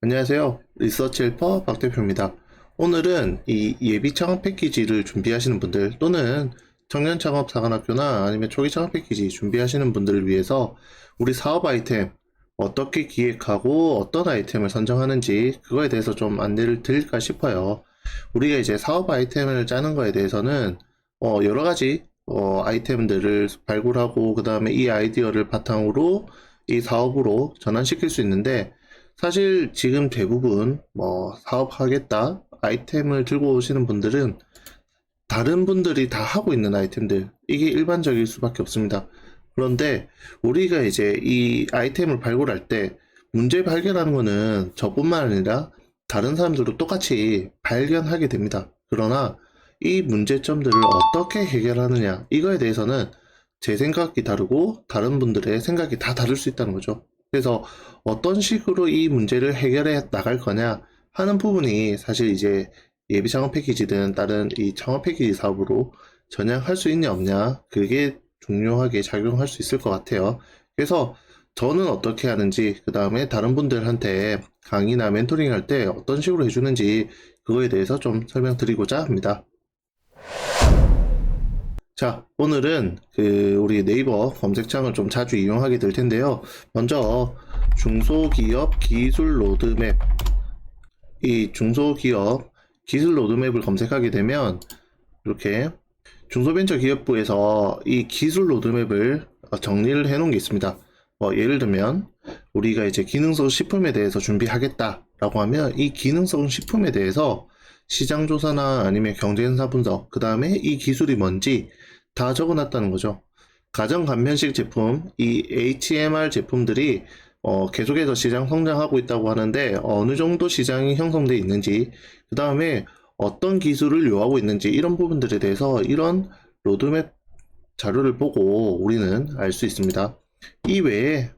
안녕하세요. 리서치 헬퍼 박 대표입니다. 오늘은 이 예비 창업 패키지를 준비하시는 분들 또는 청년 창업 사관학교나 아니면 초기 창업 패키지 준비하시는 분들을 위해서 우리 사업 아이템 어떻게 기획하고 어떤 아이템을 선정하는지 그거에 대해서 좀 안내를 드릴까 싶어요. 우리가 이제 사업 아이템을 짜는 거에 대해서는 여러 가지 아이템들을 발굴하고 그 다음에 이 아이디어를 바탕으로 이 사업으로 전환시킬 수 있는데 사실 지금 대부분 사업하겠다 아이템을 들고 오시는 분들은 다른 분들이 다 하고 있는 아이템들 이게 일반적일 수밖에 없습니다. 그런데 우리가 이제 이 아이템을 발굴할 때 문제 발견하는 거는 저뿐만 아니라 다른 사람들도 똑같이 발견하게 됩니다. 그러나 이 문제점들을 어떻게 해결하느냐 이거에 대해서는 제 생각이 다르고 다른 분들의 생각이 다 다를 수 있다는 거죠. 그래서 어떤 식으로 이 문제를 해결해 나갈 거냐 하는 부분이 사실 이제 예비 창업 패키지든 다른 이 창업 패키지 사업으로 전향할 수 있냐 없냐 그게 중요하게 작용할 수 있을 것 같아요. 그래서 저는 어떻게 하는지 그 다음에 다른 분들한테 강의나 멘토링 할 때 어떤 식으로 해주는지 그거에 대해서 좀 설명드리고자 합니다. 자, 오늘은 우리 네이버 검색창을 좀 자주 이용하게 될 텐데요. 먼저 중소기업 기술 로드맵, 이 중소기업 기술 로드맵을 검색하게 되면 이렇게 중소벤처기업부에서 이 기술 로드맵을 정리를 해 놓은 게 있습니다. 예를 들면 우리가 이제 기능성 식품에 대해서 준비하겠다라고 하면 이 기능성 식품에 대해서 시장조사나 아니면 경쟁사 분석, 그 다음에 이 기술이 뭔지 다 적어놨다는 거죠. 가정간편식 제품, 이 HMR 제품들이 계속해서 시장 성장하고 있다고 하는데 어느 정도 시장이 형성되어 있는지, 그 다음에 어떤 기술을 요하고 있는지 이런 부분들에 대해서 이런 로드맵 자료를 보고 우리는 알 수 있습니다. 이 외에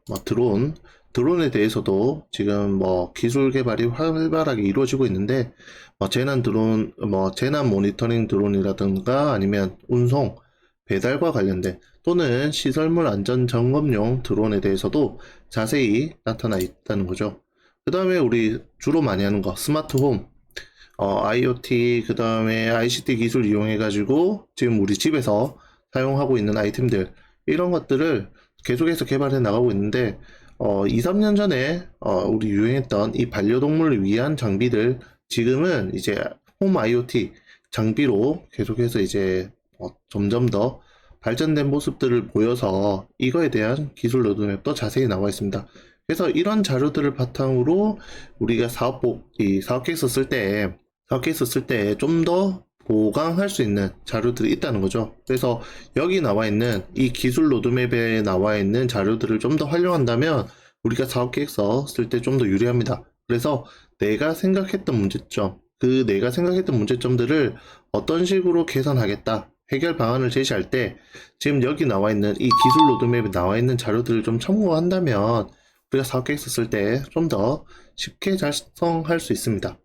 드론에 대해서도 지금 기술 개발이 활발하게 이루어지고 있는데 재난 드론, 재난 모니터링 드론이라든가 아니면 운송, 배달과 관련된 또는 시설물 안전 점검용 드론에 대해서도 자세히 나타나 있다는 거죠. 그 다음에 우리 주로 많이 하는 거 스마트홈, IoT, 그 다음에 ICT 기술 이용해가지고 지금 우리 집에서 사용하고 있는 아이템들, 이런 것들을 계속해서 개발해 나가고 있는데, 2, 3년 전에, 우리 유행했던 이 반려동물을 위한 장비들, 지금은 이제 홈 IoT 장비로 계속해서 이제 점점 더 발전된 모습들을 보여서 이거에 대한 기술 로드맵도 자세히 나와 있습니다. 그래서 이런 자료들을 바탕으로 우리가 이 사업 계획서 쓸 때 좀 더 보강할 수 있는 자료들이 있다는 거죠. 그래서 여기 나와 있는 이 기술 로드맵에 나와 있는 자료들을 좀 더 활용한다면 우리가 사업 계획서 쓸 때 좀 더 유리합니다. 그래서 내가 생각했던 문제점들을 어떤 식으로 개선하겠다, 해결 방안을 제시할 때 지금 여기 나와 있는 이 기술 로드맵에 나와 있는 자료들을 좀 참고한다면 우리가 사업 계획서 쓸 때 좀 더 쉽게 작성할 수 있습니다.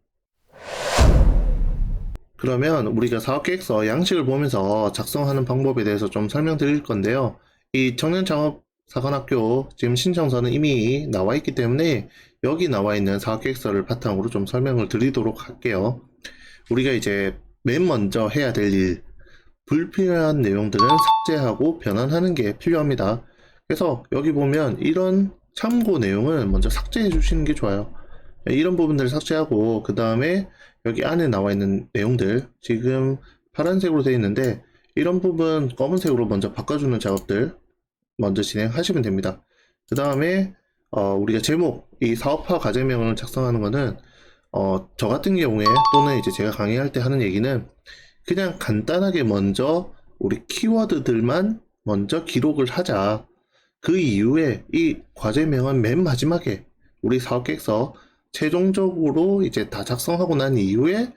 그러면 우리가 사업계획서 양식을 보면서 작성하는 방법에 대해서 좀 설명드릴 건데요. 이 청년창업사관학교 지금 신청서는 이미 나와 있기 때문에 여기 나와 있는 사업계획서를 바탕으로 좀 설명을 드리도록 할게요. 우리가 이제 맨 먼저 해야 될 일, 불필요한 내용들은 삭제하고 변환하는 게 필요합니다. 그래서 여기 보면 이런 참고 내용을 먼저 삭제해 주시는 게 좋아요. 이런 부분들을 삭제하고 그 다음에 여기 안에 나와 있는 내용들 지금 파란색으로 되어 있는데 이런 부분 검은색으로 먼저 바꿔주는 작업들 먼저 진행하시면 됩니다. 그 다음에 우리가 제목, 이 사업화 과제명을 작성하는 거는 저 같은 경우에 또는 이제 제가 강의할 때 하는 얘기는 그냥 간단하게 먼저 우리 키워드들만 먼저 기록을 하자. 그 이후에 이 과제명은 맨 마지막에 우리 사업계획서 최종적으로 이제 다 작성하고 난 이후에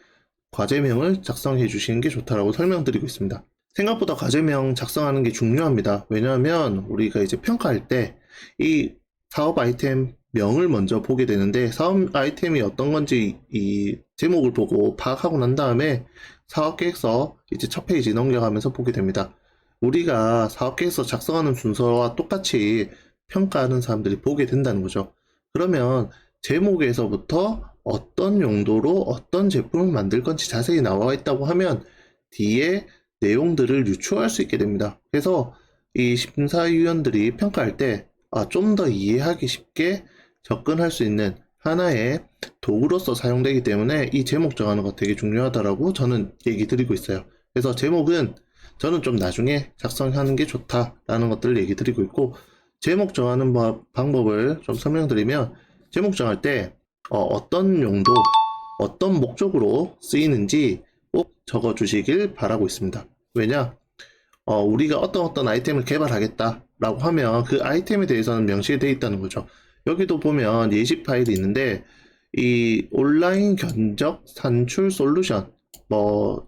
과제명을 작성해 주시는 게 좋다라고 설명드리고 있습니다. 생각보다 과제명 작성하는 게 중요합니다. 왜냐하면 우리가 이제 평가할 때 이 사업 아이템 명을 먼저 보게 되는데 사업 아이템이 어떤 건지 이 제목을 보고 파악하고 난 다음에 사업계획서 이제 첫 페이지 넘겨가면서 보게 됩니다. 우리가 사업계획서 작성하는 순서와 똑같이 평가하는 사람들이 보게 된다는 거죠. 그러면 제목에서부터 어떤 용도로 어떤 제품을 만들 건지 자세히 나와 있다고 하면 뒤에 내용들을 유추할 수 있게 됩니다. 그래서 이 심사위원들이 평가할 때 좀 더 이해하기 쉽게 접근할 수 있는 하나의 도구로서 사용되기 때문에 이 제목 정하는 거 되게 중요하다라고 저는 얘기 드리고 있어요. 그래서 제목은 저는 좀 나중에 작성하는 게 좋다라는 것들을 얘기 드리고 있고, 제목 정하는 방법을 좀 설명드리면, 제목 정할 때 어떤 용도, 어떤 목적으로 쓰이는지 꼭 적어 주시길 바라고 있습니다. 왜냐? 우리가 어떤 아이템을 개발하겠다라고 하면 그 아이템에 대해서는 명시되어 있다는 거죠. 여기도 보면 예시 파일이 있는데, 이 온라인 견적 산출 솔루션,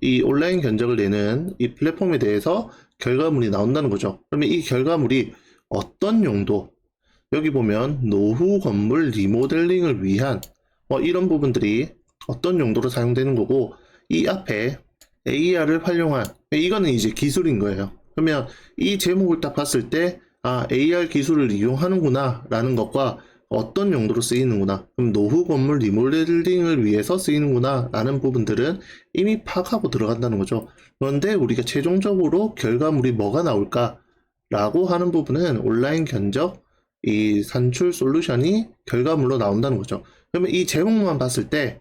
이 온라인 견적을 내는 이 플랫폼에 대해서 결과물이 나온다는 거죠. 그러면 이 결과물이 어떤 용도, 여기 보면 노후 건물 리모델링을 위한 이런 부분들이 어떤 용도로 사용되는 거고, 이 앞에 AR을 활용한, 이거는 이제 기술인 거예요. 그러면 이 제목을 딱 봤을 때 AR 기술을 이용하는구나 라는 것과 어떤 용도로 쓰이는구나, 그럼 노후 건물 리모델링을 위해서 쓰이는구나 라는 부분들은 이미 파악하고 들어간다는 거죠. 그런데 우리가 최종적으로 결과물이 뭐가 나올까 라고 하는 부분은 온라인 견적 이 산출 솔루션이 결과물로 나온다는 거죠. 그러면 이 제목만 봤을 때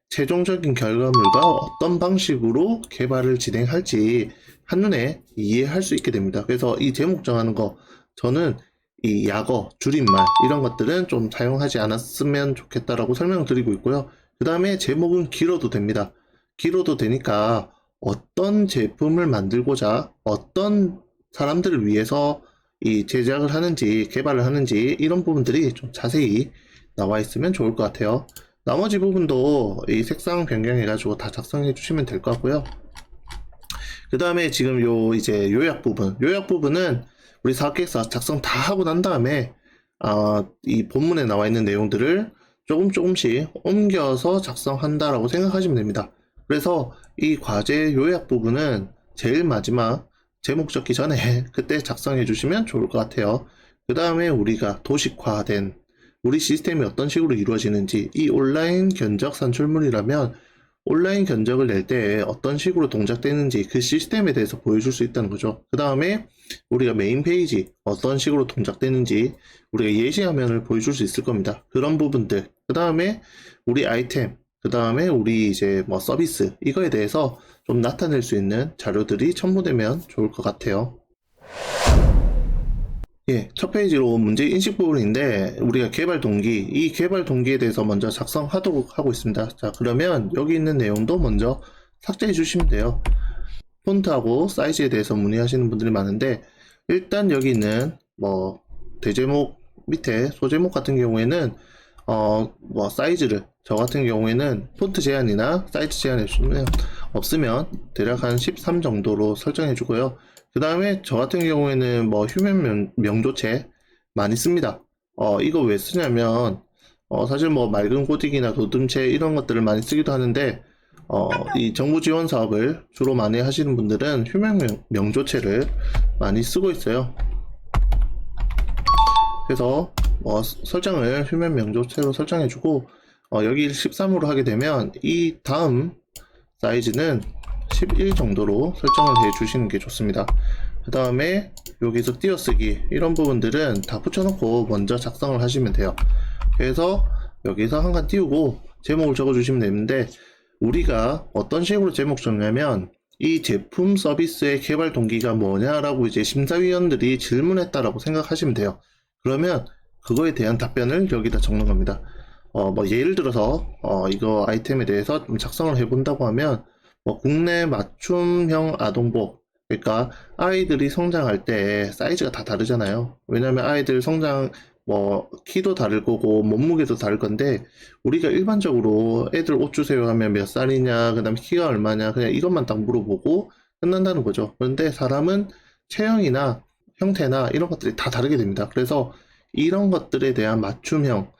최종적인 결과물과 어떤 방식으로 개발을 진행할지 한눈에 이해할 수 있게 됩니다. 그래서 이 제목 정하는 거, 저는 이 약어, 줄임말 이런 것들은 좀 사용하지 않았으면 좋겠다라고 설명을 드리고 있고요. 그 다음에 제목은 길어도 됩니다. 길어도 되니까 어떤 제품을 만들고자 어떤 사람들을 위해서 이 제작을 하는지 개발을 하는지 이런 부분들이 좀 자세히 나와 있으면 좋을 것 같아요. 나머지 부분도 이 색상 변경해 가지고 다 작성해 주시면 될 것 같고요. 그 다음에 지금 이제 요약 부분은 우리 사업계획서 작성 다 하고 난 다음에 이 본문에 나와 있는 내용들을 조금씩 옮겨서 작성한다라고 생각하시면 됩니다. 그래서 이 과제 요약 부분은 제일 마지막 제목 적기 전에 그때 작성해 주시면 좋을 것 같아요. 그 다음에 우리가 도식화된 우리 시스템이 어떤 식으로 이루어지는지, 이 온라인 견적 산출물이라면 온라인 견적을 낼 때 어떤 식으로 동작되는지 그 시스템에 대해서 보여줄 수 있다는 거죠. 그 다음에 우리가 메인 페이지 어떤 식으로 동작되는지 우리가 예시 화면을 보여줄 수 있을 겁니다. 그런 부분들, 그 다음에 우리 아이템, 그 다음에 우리 이제 서비스, 이거에 대해서 좀 나타낼 수 있는 자료들이 첨부되면 좋을 것 같아요. 예, 첫 페이지로 문제 인식 부분인데 우리가 개발 동기, 이 개발 동기에 대해서 먼저 작성하도록 하고 있습니다. 자, 그러면 여기 있는 내용도 먼저 삭제해 주시면 돼요. 폰트하고 사이즈에 대해서 문의하시는 분들이 많은데, 일단 여기 있는 대제목 밑에 소제목 같은 경우에는 사이즈를, 저 같은 경우에는 폰트 제한이나 사이즈 제한이 없으면 대략 한 13 정도로 설정해 주고요. 그 다음에 저 같은 경우에는 휴면 명조체 많이 씁니다. 이거 왜 쓰냐면 사실 맑은 코딩이나 도둠체 이런 것들을 많이 쓰기도 하는데, 이 정부 지원 사업을 주로 많이 하시는 분들은 휴면 명조체를 많이 쓰고 있어요. 그래서 설정을 휴면 명조체로 설정해주고, 여기 13으로 하게 되면 이 다음 사이즈는 11 정도로 설정을 해 주시는 게 좋습니다. 그 다음에 여기서 띄어쓰기 이런 부분들은 다 붙여놓고 먼저 작성을 하시면 돼요. 그래서 여기서 한 칸 띄우고 제목을 적어 주시면 되는데, 우리가 어떤 식으로 제목 적냐면 이 제품 서비스의 개발 동기가 뭐냐라고 이제 심사위원들이 질문했다라고 생각하시면 돼요. 그러면 그거에 대한 답변을 여기다 적는 겁니다. 예를 들어서 이거 아이템에 대해서 좀 작성을 해본다고 하면 국내 맞춤형 아동복, 그러니까 아이들이 성장할 때 사이즈가 다 다르잖아요. 왜냐면 아이들 성장 키도 다를 거고 몸무게도 다를 건데, 우리가 일반적으로 애들 옷 주세요 하면 몇 살이냐, 그 다음에 키가 얼마냐, 그냥 이것만 딱 물어보고 끝난다는 거죠. 그런데 사람은 체형이나 형태나 이런 것들이 다 다르게 됩니다. 그래서 이런 것들에 대한 맞춤형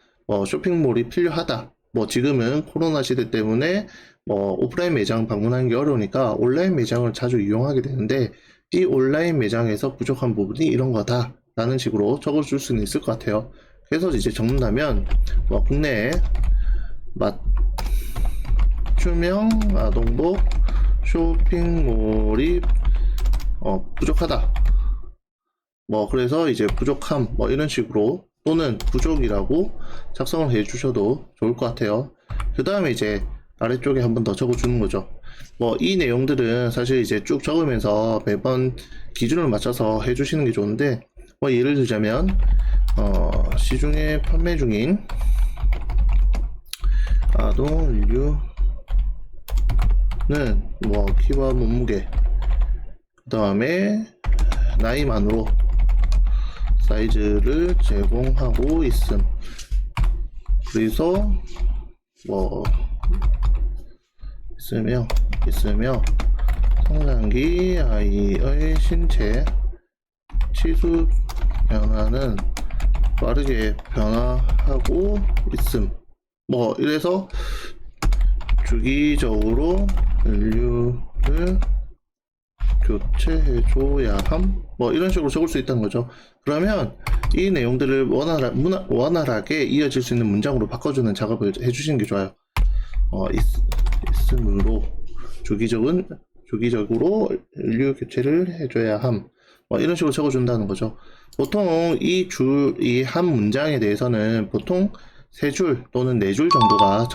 쇼핑몰이 필요하다. 지금은 코로나 시대 때문에 오프라인 매장 방문하는 게 어려우니까 온라인 매장을 자주 이용하게 되는데, 이 온라인 매장에서 부족한 부분이 이런 거다 라는 식으로 적어줄 수는 있을 것 같아요. 그래서 이제 적는다면 뭐 국내 맞춤형 아동복 쇼핑몰이 부족하다. 뭐 그래서 이제 부족함 뭐 이런 식으로 또는 부족이라고 작성을 해 주셔도 좋을 것 같아요. 그 다음에 이제 아래쪽에 한 번 더 적어 주는 거죠. 뭐 이 내용들은 사실 이제 쭉 적으면서 매번 기준을 맞춰서 해 주시는 게 좋은데, 뭐 예를 들자면 시중에 판매 중인 아동 의류는 뭐 키와 몸무게, 그 다음에 나이만으로 사이즈를 제공하고 있음. 그래서 뭐 있으며 성장기 아이의 신체 치수 변화는 빠르게 변화하고 있음. 뭐 이래서 주기적으로 인류를 교체해줘야 함? 뭐 이런 식으로 적을 수 있다는 거죠. 그러면 이 내용들을 원활하게 이어질 수 있는 문장으로 바꿔주는 작업을 해주시는 게 좋아요. 있으므로 주기적으로 인류 교체를 해줘야 함. 뭐 이런 식으로 적어준다는 거죠. 보통 이 한 문장에 대해서는 보통 3줄 또는 4줄 정도가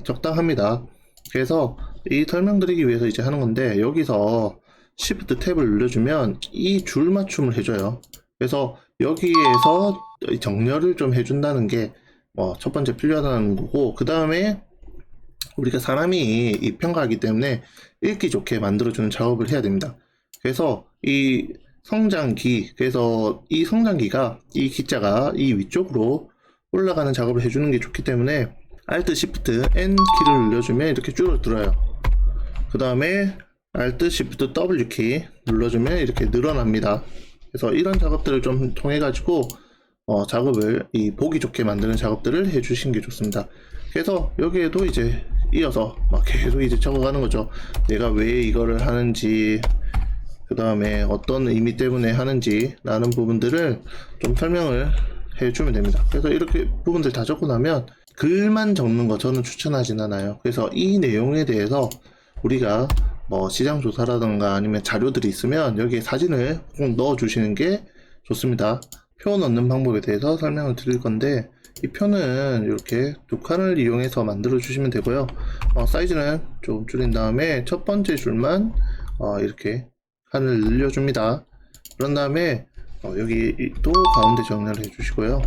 적당합니다. 그래서 이 설명드리기 위해서 이제 하는 건데, 여기서 Shift 탭을 눌러주면 이 줄 맞춤을 해줘요. 그래서 여기에서 정렬을 좀 해준다는 게 첫 번째 필요하다는 거고, 그 다음에 우리가 사람이 평가하기 때문에 읽기 좋게 만들어주는 작업을 해야 됩니다. 그래서 이 성장기, 그래서 이 성장기가 이 기자가 이 위쪽으로 올라가는 작업을 해주는 게 좋기 때문에 Alt Shift N 키를 눌러주면 이렇게 줄어들어요. 그 다음에 Alt Shift W 키 눌러주면 이렇게 늘어납니다. 그래서 이런 작업들을 좀 통해 가지고 작업을 보기 좋게 만드는 작업들을 해주시는 게 좋습니다. 그래서 여기에도 이제 이어서 막 계속 이제 적어가는 거죠. 내가 왜 이거를 하는지, 그 다음에 어떤 의미 때문에 하는지 라는 부분들을 좀 설명을 해주면 됩니다. 그래서 이렇게 부분들 다 적고 나면 글만 적는 거 저는 추천하진 않아요. 그래서 이 내용에 대해서 우리가 뭐 시장 조사라던가 아니면 자료들이 있으면 여기에 사진을 꼭 넣어 주시는 게 좋습니다. 표 넣는 방법에 대해서 설명을 드릴 건데, 이 표는 이렇게 2칸을 이용해서 만들어 주시면 되고요. 사이즈는 좀 줄인 다음에 첫 번째 줄만 이렇게 칸을 늘려줍니다. 그런 다음에 여기 또 가운데 정렬을 해주시고요.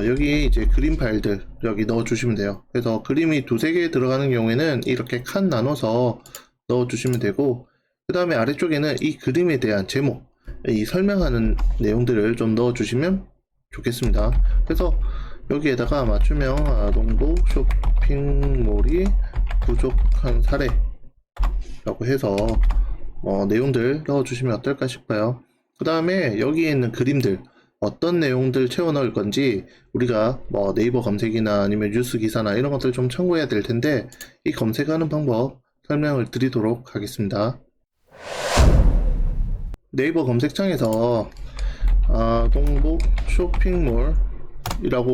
여기 이제 그림 파일들 여기 넣어 주시면 돼요. 그래서 그림이 2-3개 들어가는 경우에는 이렇게 칸 나눠서 넣어 주시면 되고, 그 다음에 아래쪽에는 이 그림에 대한 제목, 이 설명하는 내용들을 좀 넣어 주시면 좋겠습니다. 그래서 여기에다가 맞춤형 아동복 쇼핑몰이 부족한 사례라고 해서 내용들 넣어 주시면 어떨까 싶어요. 그 다음에 여기에 있는 그림들 어떤 내용들 채워 넣을 건지 우리가 뭐 네이버 검색이나 아니면 뉴스 기사나 이런 것들 좀 참고해야 될 텐데, 이 검색하는 방법 설명을 드리도록 하겠습니다. 네이버 검색창에서 아동복 쇼핑몰이라고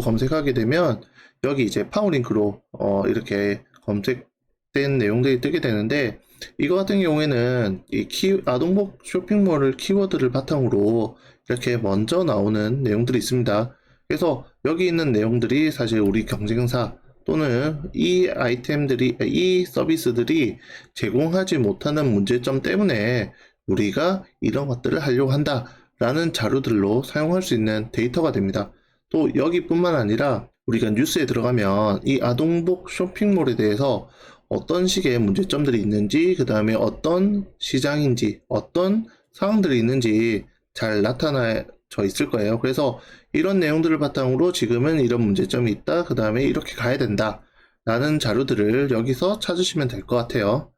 검색하게 되면 여기 이제 파워링크로 이렇게 검색된 내용들이 뜨게 되는데, 이거 같은 경우에는 이 아동복 쇼핑몰을 키워드를 바탕으로 이렇게 먼저 나오는 내용들이 있습니다. 그래서 여기 있는 내용들이 사실 우리 경쟁사 또는 이 아이템들이, 이 서비스들이 제공하지 못하는 문제점 때문에 우리가 이런 것들을 하려고 한다 라는 자료들로 사용할 수 있는 데이터가 됩니다. 또 여기뿐만 아니라 우리가 뉴스에 들어가면 이 아동복 쇼핑몰에 대해서 어떤 식의 문제점들이 있는지, 그 다음에 어떤 시장인지, 어떤 상황들이 있는지 잘 나타나져 있을 거예요. 그래서 이런 내용들을 바탕으로 지금은 이런 문제점이 있다, 그 다음에 이렇게 가야 된다 라는 자료들을 여기서 찾으시면 될 것 같아요.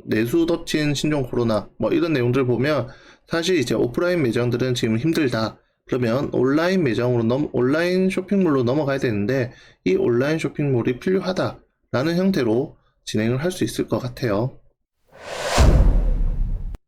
내수 덮친 신종 코로나 뭐 이런 내용들을 보면 사실 이제 오프라인 매장들은 지금 힘들다, 그러면 온라인 쇼핑몰로 넘어가야 되는데 이 온라인 쇼핑몰이 필요하다 라는 형태로 진행을 할 수 있을 것 같아요.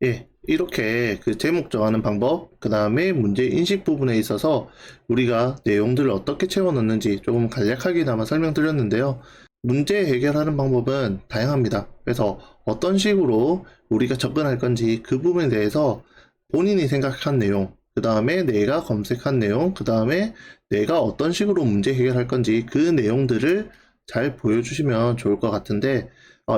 예, 이렇게 그 제목 정하는 방법, 그 다음에 문제 인식 부분에 있어서 우리가 내용들을 어떻게 채워 넣는지 조금 간략하게나마 설명드렸는데요. 문제 해결하는 방법은 다양합니다. 그래서 어떤 식으로 우리가 접근할 건지 그 부분에 대해서 본인이 생각한 내용, 그 다음에 내가 검색한 내용, 그 다음에 내가 어떤 식으로 문제 해결할 건지 그 내용들을 잘 보여주시면 좋을 것 같은데,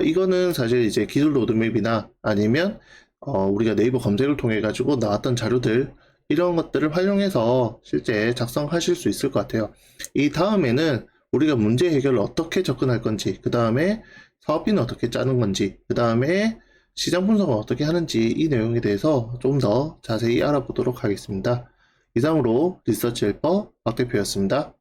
이거는 사실 이제 기술 로드맵이나 아니면 우리가 네이버 검색을 통해 가지고 나왔던 자료들 이런 것들을 활용해서 실제 작성하실 수 있을 것 같아요. 이 다음에는 우리가 문제 해결을 어떻게 접근할 건지, 그 다음에 사업비는 어떻게 짜는 건지, 그 다음에 시장 분석을 어떻게 하는지 이 내용에 대해서 좀 더 자세히 알아보도록 하겠습니다. 이상으로 리서치 헬퍼 박 대표였습니다.